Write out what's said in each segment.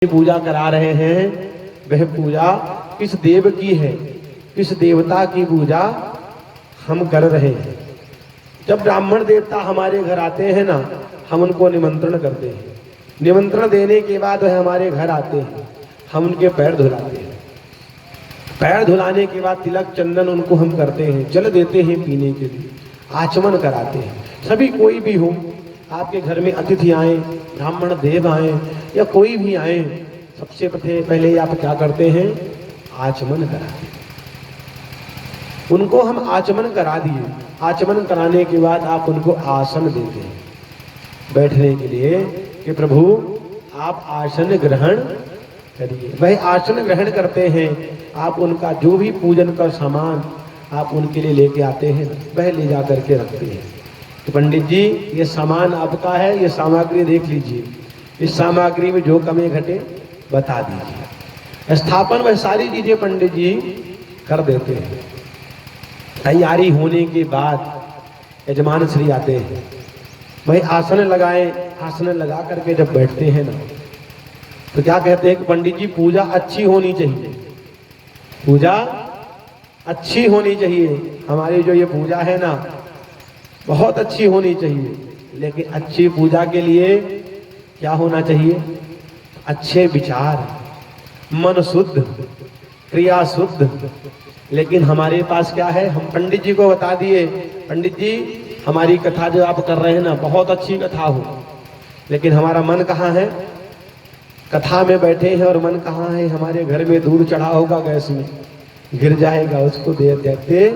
पूजा करा रहे हैं वह पूजा किस देव की है, किस देवता की पूजा हम कर रहे हैं। जब ब्राह्मण देवता हमारे घर आते हैं ना, हम उनको निमंत्रण करते हैं। निमंत्रण देने के बाद वह हमारे घर आते हैं, हम उनके पैर धुलाते हैं। पैर धुलाने के बाद तिलक चंदन उनको हम करते हैं, जल देते हैं पीने के लिए, आचमन कराते हैं। सभी कोई भी हो, आपके घर में अतिथि आए, ब्राह्मण देव आए या कोई भी आए, सबसे पहले आप क्या करते हैं? आचमन कराते हैं। उनको हम आचमन करा दिए। आचमन कराने के बाद आप उनको आसन देते हैं बैठने के लिए कि प्रभु आप आसन ग्रहण करिए। वह आसन ग्रहण करते हैं। आप उनका जो भी पूजन का सामान आप उनके लिए लेके आते हैं, वह ले जा करके रखते हैं। तो पंडित जी ये सामान आपका है, ये सामग्री देख लीजिए, इस सामग्री में जो कमी घटे बता दीजिए। स्थापन वह सारी चीजें पंडित जी कर देते हैं। तैयारी होने के बाद यजमान श्री आते हैं, वही आसन लगाए। आसन लगा करके जब बैठते हैं ना, तो क्या कहते हैं कि पंडित जी पूजा अच्छी होनी चाहिए, पूजा अच्छी होनी चाहिए। हमारी जो ये पूजा है ना बहुत अच्छी होनी चाहिए। लेकिन अच्छी पूजा के लिए क्या होना चाहिए? अच्छे विचार, मन शुद्ध, क्रिया शुद्ध। लेकिन हमारे पास क्या है? हम पंडित जी को बता दिए, पंडित जी हमारी कथा जो आप कर रहे हैं ना बहुत अच्छी कथा हो, लेकिन हमारा मन कहाँ है? कथा में बैठे हैं और मन कहाँ है? हमारे घर में दूध चढ़ा होगा, गैस में गिर जाएगा, उसको देखते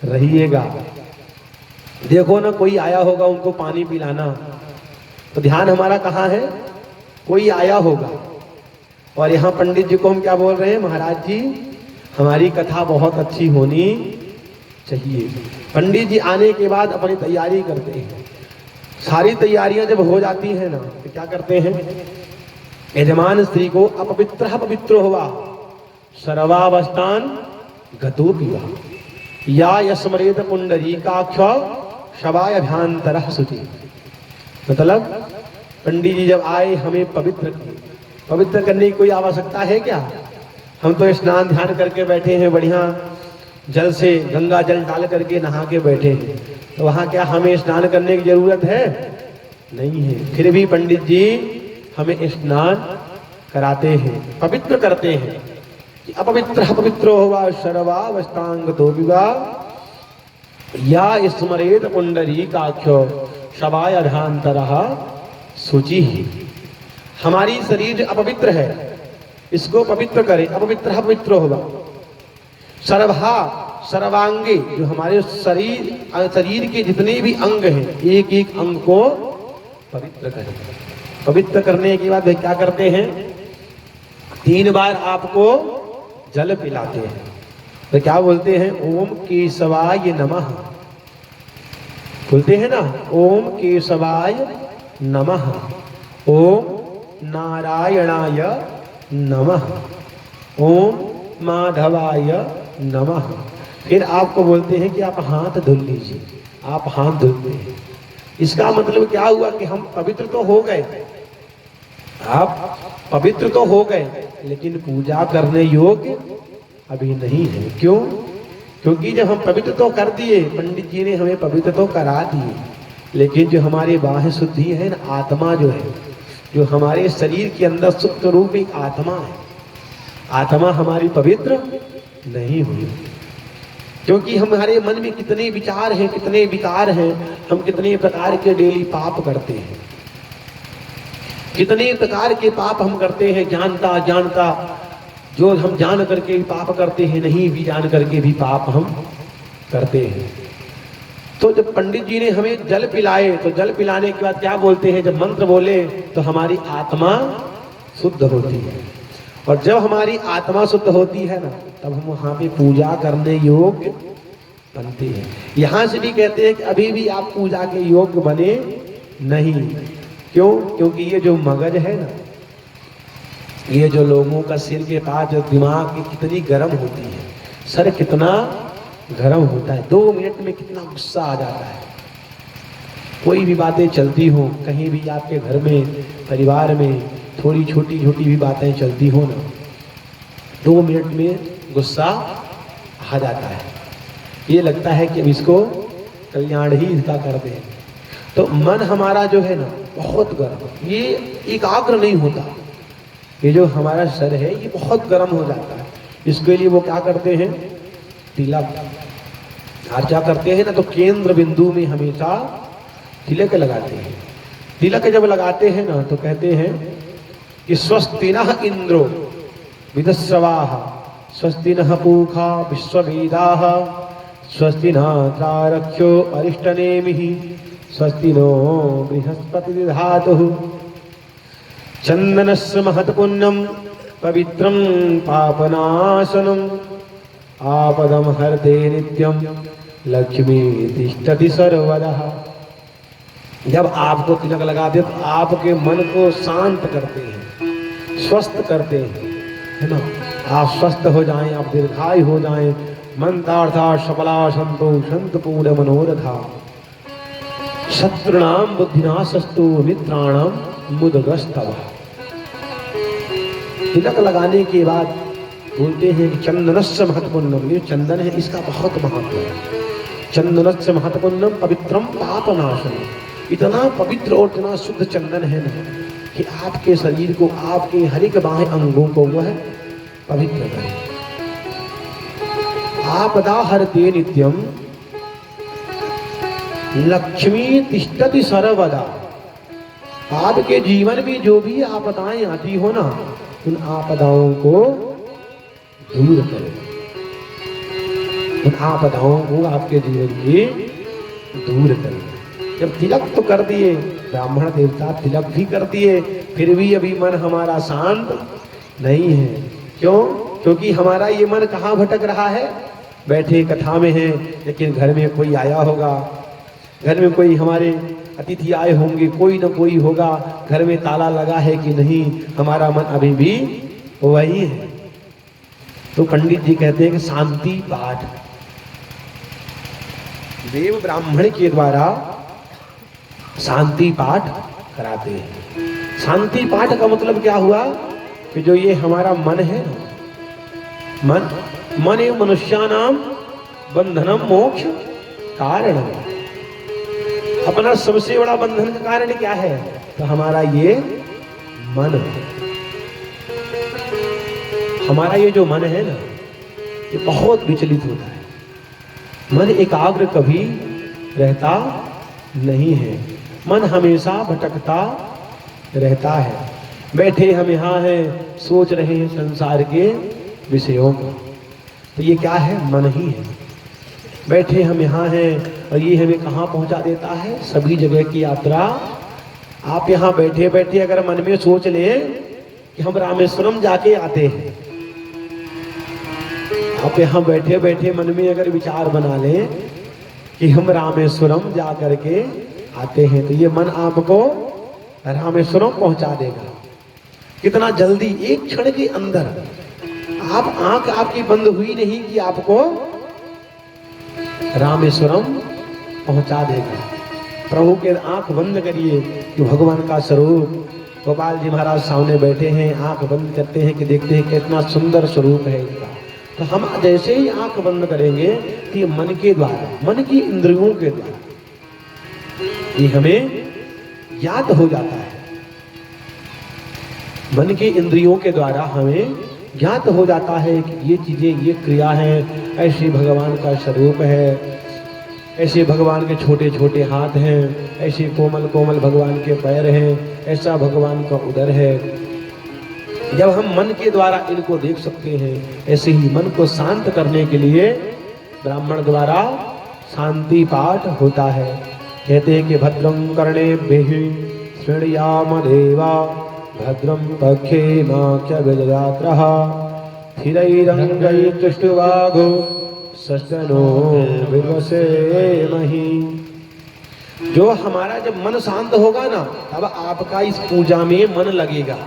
रहिएगा। देखो ना कोई आया होगा उनको पानी पिलाना, तो ध्यान हमारा कहाँ है? कोई आया होगा। और यहाँ पंडित जी को हम क्या बोल रहे हैं? महाराज जी हमारी कथा बहुत अच्छी होनी चाहिए। पंडित जी आने के बाद अपनी तैयारी करते हैं। सारी तैयारियां जब हो जाती हैं ना, तो क्या करते हैं? यजमान स्त्री को अपवित्र पवित्र हुआ सर्वावस्थान गतो विवा या यस्मरेत पुंडरीकाक्ष शवाय अभ्यांतरः शुचि। मतलब पंडित जी जब आए हमें पवित्र करने की कोई आवश्यकता है क्या? हम तो स्नान ध्यान करके बैठे हैं, बढ़िया जल से गंगा जल डाल करके नहा के बैठे हैं, तो वहाँ क्या हमें स्नान करने की जरूरत है? नहीं है। फिर भी पंडित जी हमें स्नान कराते हैं, पवित्र करते हैं। अपवित्र पवित्र हुआ सर्वावस्थांगतो विवा या स्मरेत पुंडरीकाक्ष शवाय अभ्यांतरः शुचि। हमारी शरीर अपवित्र है, इसको पवित्र करे। अपवित्र पवित्र होगा। सर्वा सर्वांगे, जो हमारे शरीर के जितने भी अंग हैं, एक एक अंग को पवित्र करें। पवित्र करने के बाद वे क्या करते हैं? 3 बार आपको जल पिलाते हैं। तो क्या बोलते हैं? ओम केशवाय नमः। बोलते हैं ना, ओम केशवाय नमः, ओम नारायणाय नमः, ओम माधवाय नमः। फिर आपको बोलते हैं कि आप हाथ धुल लीजिए। आप हाथ धुलते हैं। इसका मतलब क्या हुआ कि हम पवित्र तो हो गए, आप पवित्र तो हो गए, लेकिन पूजा करने योग्य अभी नहीं है। क्यों? क्योंकि जब हम पवित्र तो कर दिए, पंडित जी ने हमें पवित्र तो करा दिए, लेकिन जो हमारी बाह्य शुद्धि है ना, आत्मा जो है, जो हमारे शरीर के अंदर सुप्त रूप एक आत्मा है, आत्मा हमारी पवित्र नहीं हुई। क्योंकि हमारे मन में कितने विचार हैं, कितने विकार हैं, हम कितने प्रकार के डेली पाप करते हैं, कितने प्रकार के पाप हम करते हैं, जानता जो हम जान करके भी पाप करते हैं, नहीं भी जान करके भी पाप हम करते हैं। तो जब पंडित जी ने हमें जल पिलाए, तो जल पिलाने के बाद क्या बोलते हैं? जब मंत्र बोले तो हमारी आत्मा शुद्ध होती है। और जब हमारी आत्मा शुद्ध होती है ना, तब हम वहां पे पूजा करने योग्य बनते हैं। यहां से भी कहते हैं कि अभी भी आप पूजा के योग्य बने नहीं। क्यों? क्योंकि ये जो मगज है ना, ये जो लोगों का सिर के पास जो दिमाग की कितनी गर्म होती है, सर कितना गर्म होता है, 2 मिनट में कितना गुस्सा आ जाता है। कोई भी बातें चलती हो, कहीं भी आपके घर में, परिवार में थोड़ी छोटी छोटी भी बातें चलती हो ना, 2 मिनट में गुस्सा आ जाता है, ये लगता है कि अब इसको कल्याण ही इसका कर दें। तो मन हमारा जो है ना बहुत गर्म, ये एकाग्र नहीं होता, ये जो हमारा सर है ये बहुत गर्म हो जाता है। इसके लिए वो क्या करते हैं, तिलक अर्चा करते हैं ना, तो केंद्र बिंदु में हमेशा तिलक लगाते हैं। तिलक जब लगाते हैं ना तो कहते हैं कि स्वस्ति नः इंद्रो विदस्रवाः, स्वस्ति नः पूषा विश्ववेदाः, स्वस्ति नः तारक्ष्यो अरिष्टनेमिः, स्वस्ति नो बृहस्पतिर्दधातुः। चंदनस्य महत्पुण्यं पवित्रं पापनाशनम्, आपदं हरते नित्यं लक्ष्मी तिष्ठति सर्वदा। जब आपको तिलक लगाते तो आपके मन को शांत करते हैं, स्वस्थ करते हैं, है ना। आप स्वस्थ हो जाएं, आप दीर्घायु हो जाएं, मंत्रार्था सफला संतो संत पूर्ण मनोरथा, शत्रुणाम बुद्धिनाशस्तु मित्राणाम मुदगस्तव। तिलक लगाने के बाद बोलते हैं कि चंदनस्य महत्वपूर्णम, ये चंदन है इसका बहुत महत्व है। चंदनस्य महत्वपूर्णम पवित्रम पापनाशनम, इतना पवित्र और इतना शुद्ध चंदन है ना कि आपके शरीर को, आपके हर एक बाह्य अंगों को वह पवित्र करे। आपदा हरते नित्यम लक्ष्मी तिष्ठति सर्वदा। आपके जीवन में जो भी आपदाएं आती हो ना, उन आपदाओं को दूर करें, उन आपदाओं को आपके जीवन के दूर करें। जब तिलक तो कर दिए, ब्राह्मण देवता तिलक भी कर दिए, फिर भी अभी मन हमारा शांत नहीं है। क्यों? क्योंकि हमारा ये मन कहाँ भटक रहा है, बैठे कथा में है, लेकिन घर में कोई आया होगा, घर में कोई हमारे अतिथि आए होंगे, कोई ना कोई होगा, घर में ताला लगा है कि नहीं, हमारा मन अभी भी वही है। तो पंडित जी कहते हैं कि शांति पाठ देव ब्राह्मण के द्वारा शांति पाठ कराते हैं। शांति पाठ का मतलब क्या हुआ कि जो ये हमारा मन है, मन एवं मनुष्यानाम बंधनम मोक्ष कारण। अपना सबसे बड़ा बंधन का कारण क्या है, तो हमारा ये मन है। हमारा ये जो मन है ना, ये बहुत विचलित होता है। मन एकाग्र कभी रहता नहीं है, मन हमेशा भटकता रहता है। बैठे हम यहाँ हैं, सोच रहे हैं संसार के विषयों को, तो ये क्या है, मन ही है। बैठे हम यहाँ हैं और ये हमें कहाँ पहुँचा देता है, सभी जगह की यात्रा। आप यहाँ बैठे बैठे अगर मन में सोच लें कि हम रामेश्वरम जाके आते हैं, आप यहाँ बैठे बैठे मन में अगर विचार बना लें कि हम रामेश्वरम जा करके आते हैं, तो ये मन आपको रामेश्वरम पहुंचा देगा। कितना जल्दी, एक क्षण के अंदर। आप आंख आपकी बंद हुई नहीं कि आपको रामेश्वरम पहुंचा देगा। प्रभु के आंख बंद करिए कि भगवान का स्वरूप गोपाल जी महाराज सामने बैठे हैं, आंख बंद करते हैं कि देखते हैं कितना सुंदर स्वरूप है इनका। तो हम जैसे ही आंख बंद करेंगे कि मन के द्वारा, मन की इंद्रियों के द्वारा ये हमें याद हो जाता है। मन के इंद्रियों के द्वारा हमें ज्ञात हो जाता है कि ये चीजें, ये क्रिया है, ऐसे भगवान का स्वरूप है, ऐसे भगवान के छोटे छोटे हाथ हैं, ऐसे कोमल कोमल भगवान के पैर हैं, ऐसा भगवान का उदर है। जब हम मन के द्वारा इनको देख सकते हैं, ऐसे ही मन को शांत करने के लिए ब्राह्मण द्वारा शांति पाठ होता है। कहते हैं कि भद्रं कर्णेभिः शृणुयाम देवा, भद्रं पक्षे माक्षभिर्यजत्राः, स्थिरैरङ्गैस्तुष्टुवागो सस्तनो विवसेमहि। जो हमारा जब मन शांत होगा ना, तब आपका इस पूजा में मन लगेगा।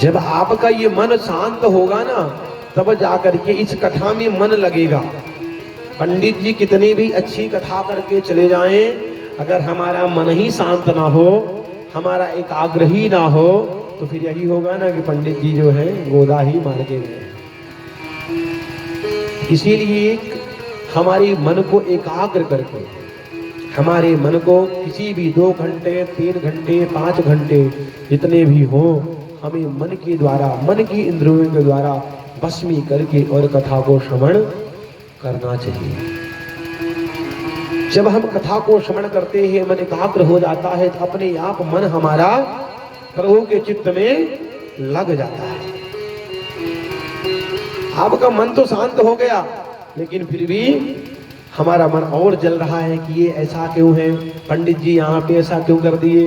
जब आपका ये मन शांत होगा ना, तब जाकर के इस कथा में मन लगेगा। पंडित जी कितनी भी अच्छी कथा करके चले जाएं, अगर हमारा मन ही शांत ना हो, हमारा एकाग्र ही ना हो तो फिर यही होगा ना कि पंडित जी जो है गोदा ही मार के गए। इसीलिए हमारी मन को एकाग्र करके, हमारे मन को किसी भी 2 घंटे 3 घंटे 5 घंटे जितने भी हो, हमें मन के द्वारा, मन की इंद्रियों के द्वारा भस्मी करके और कथा को श्रवण करना चाहिए। जब हम कथा को श्रवण करते हैं, मन एकाग्र हो जाता है तो अपने आप मन हमारा प्रभु के चित्त में लग जाता है। आपका मन तो शांत हो गया, लेकिन फिर भी हमारा मन और जल रहा है कि ये ऐसा क्यों है, पंडित जी यहाँ पे ऐसा क्यों कर दिए।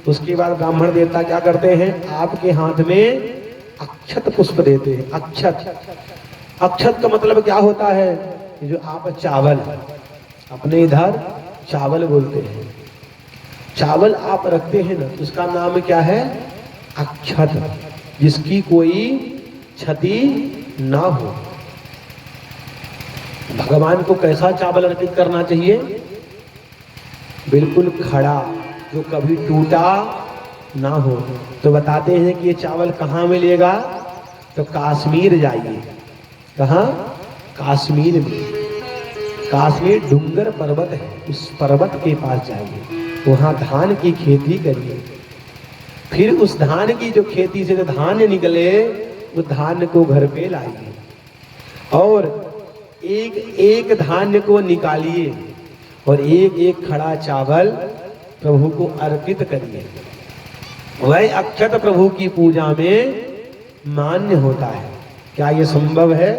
उसके बाद ब्राह्मण देवता क्या करते हैं, आपके हाथ में अक्षत पुष्प देते हैं। अक्षत का मतलब क्या होता है, जो आप चावल, अपने इधर चावल बोलते हैं, चावल आप रखते हैं ना, उसका नाम क्या है, अक्षत, जिसकी कोई क्षति ना हो। भगवान को कैसा चावल अर्पित करना चाहिए, बिल्कुल खड़ा, जो कभी टूटा ना हो। तो बताते हैं कि ये चावल कहाँ मिलेगा, तो कश्मीर जाइए। कहाँ, कश्मीर में, कश्मीर डूंगर पर्वत है, उस पर्वत के पास जाइए, वहाँ धान की खेती करिए। फिर उस धान की जो खेती से जो धान निकले, वो धान को घर पे लाइए और एक एक धान्य को निकालिए और एक एक खड़ा चावल प्रभु को अर्पित करिए। वह अक्षत प्रभु की पूजा में मान्य होता है। क्या ये संभव है?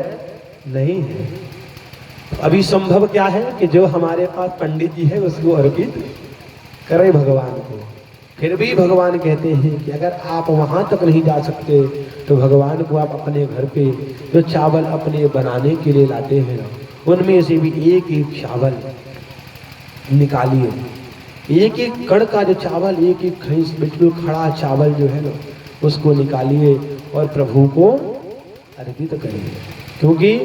नहीं है। अभी संभव क्या है कि जो हमारे पास पंडित जी है उसको अर्पित करें भगवान को। फिर भी भगवान कहते हैं कि अगर आप वहां तक नहीं जा सकते तो भगवान को आप अपने घर पे जो चावल अपने बनाने के लिए लाते हैं, उनमें से भी एक एक चावल निकालिए। एक एक कण का जो चावल, एक एक खींच, बिल्कुल खड़ा चावल जो है ना, उसको निकालिए और प्रभु को अर्पित करिए। क्योंकि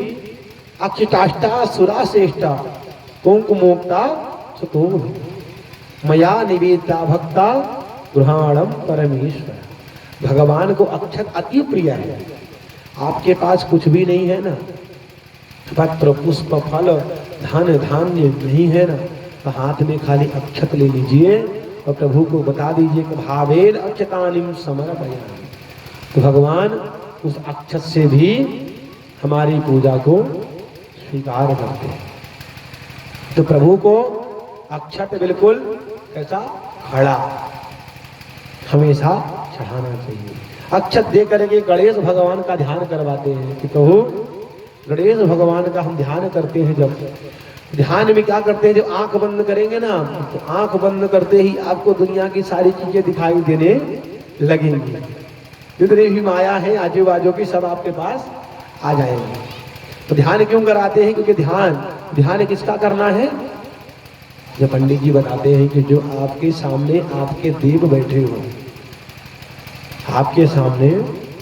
अक्षिताष्टा सुरा श्रेष्ठा कुंकुमोक्ता सुतोम मया निवेदिता भक्ता गृहाणम परमेश्वर। भगवान को अक्षत अति प्रिय है। आपके पास कुछ भी नहीं है ना, पत्र पुष्प फल धन धान्य नहीं है ना, तो हाथ में खाली अक्षत ले लीजिए और प्रभु को बता दीजिए कि भावेन अक्षतानिम समर्पयामि। तो भगवान उस अक्षत से भी हमारी पूजा को स्वीकार करते हैं। तो प्रभु को अक्षत बिल्कुल कैसा, खड़ा हमेशा चढ़ाना चाहिए। अक्षत दे करके गणेश भगवान का ध्यान करवाते हैं कि प्रभु गणेश भगवान का हम ध्यान करते हैं। जब ध्यान में क्या करते हैं, जब आंख बंद करेंगे ना, तो आंख बंद करते ही आपको दुनिया की सारी चीजें दिखाई देने लगेंगी। जितनी भी माया है आजू बाजू की, सब आपके पास आ जाएंगे। तो ध्यान क्यों कराते हैं? क्योंकि ध्यान किसका करना है? जो पंडित जी बताते हैं कि जो आपके सामने आपके देव बैठे हो, आपके सामने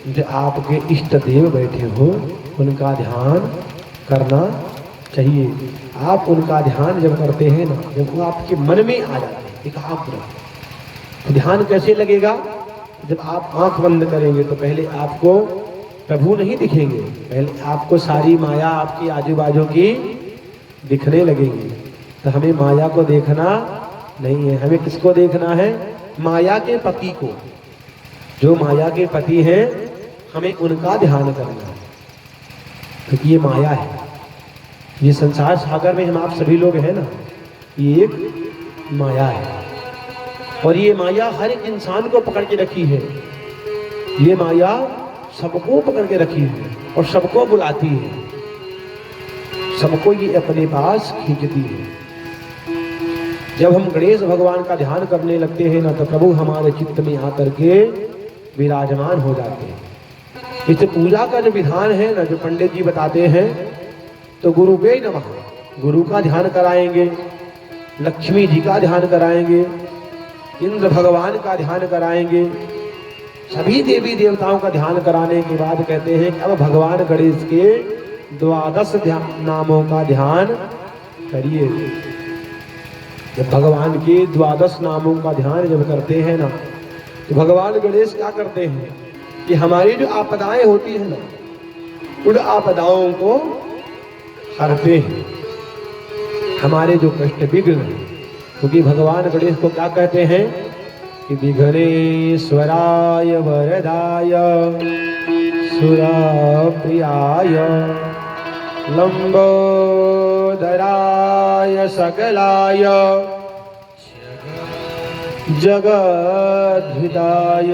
जो आपके इष्ट देव बैठे हो, उनका ध्यान करना चाहिए। आप उनका ध्यान जब करते हैं ना, जब वो आपके मन में आ जाते हैं एकाग्र, तो ध्यान कैसे लगेगा? जब आप आंख बंद करेंगे तो पहले आपको प्रभु नहीं दिखेंगे, पहले आपको सारी माया आपकी आजू बाजू की दिखने लगेगी। तो हमें माया को देखना नहीं है, हमें किसको देखना है? माया के पति को। जो माया के पति हैं, हमें उनका ध्यान करना है, क्योंकि ये माया है। ये संसार सागर में हम आप सभी लोग हैं ना, ये एक माया है और ये माया हर एक इंसान को पकड़ के रखी है। ये माया सबको पकड़ के रखी है और सबको बुलाती है, सबको ये अपने पास खींचती है। जब हम गणेश भगवान का ध्यान करने लगते हैं ना, तो प्रभु हमारे चित्त में आकर के विराजमान हो जाते हैं। इस पूजा का जो विधान है ना, जो पंडित जी बताते हैं, तो गुरुवे नमः, गुरु का ध्यान कराएंगे, लक्ष्मी जी का ध्यान कराएंगे, इंद्र भगवान का ध्यान कराएंगे, सभी देवी देवताओं का ध्यान कराने के बाद कहते हैं कि अब भगवान गणेश के 12 नामों का ध्यान करिए। जब भगवान के 12 नामों का ध्यान जब करते हैं ना, भगवान गणेश क्या करते हैं कि हमारी जो आपदाएं होती है ना, उन आपदाओं को हरते हैं, हमारे जो कष्ट विघ्न हैं। क्योंकि भगवान गणेश को क्या कहते हैं कि विघ्नेश्वराय वरदाय सुरप्रियाय लंबोदराय सकलाय जगद्धिताय